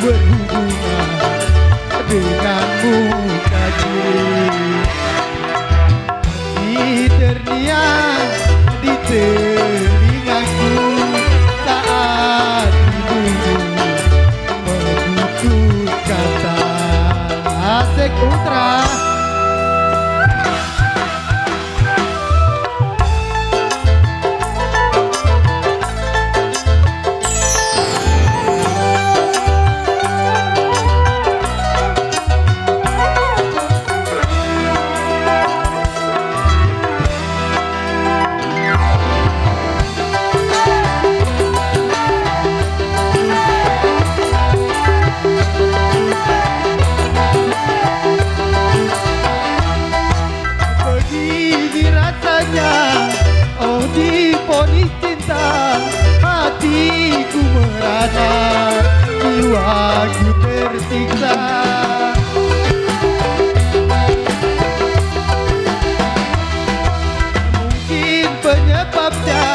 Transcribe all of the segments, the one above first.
berhubungan denganmu kasih. Di terniang di telingaku saat ibumu mengutus kata. Asik Putra. Oh diponis cinta, hatiku merana, jiwaku tersiksa. Mungkin penyebabnya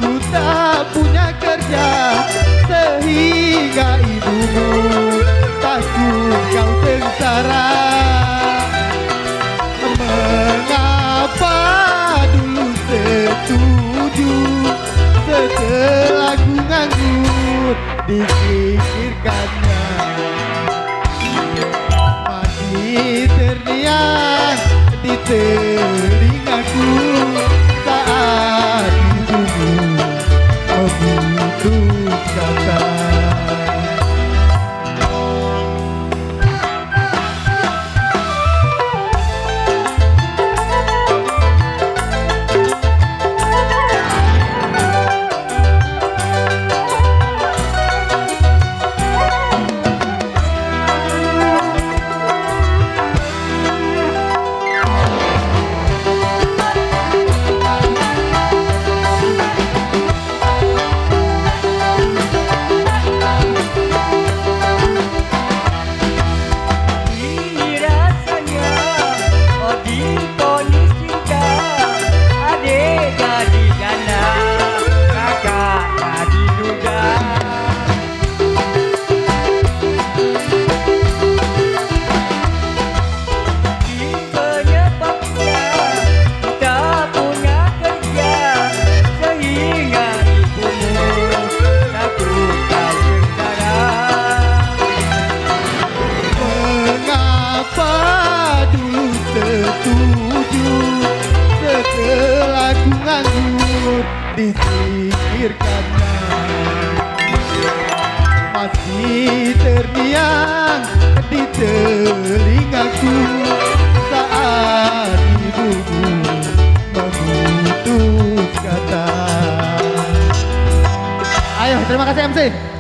ku tak punya kerja, sehingga ibumu takut kau sengsara. Setelah ku nganggur dipikirkannya, masih terniang di telingaku saat ibumu memutus kata. Setelah ku nganggur dipikirkannya, masih terniang di telingaku saat ibumu memutus kata. Ayo, terima kasih MC.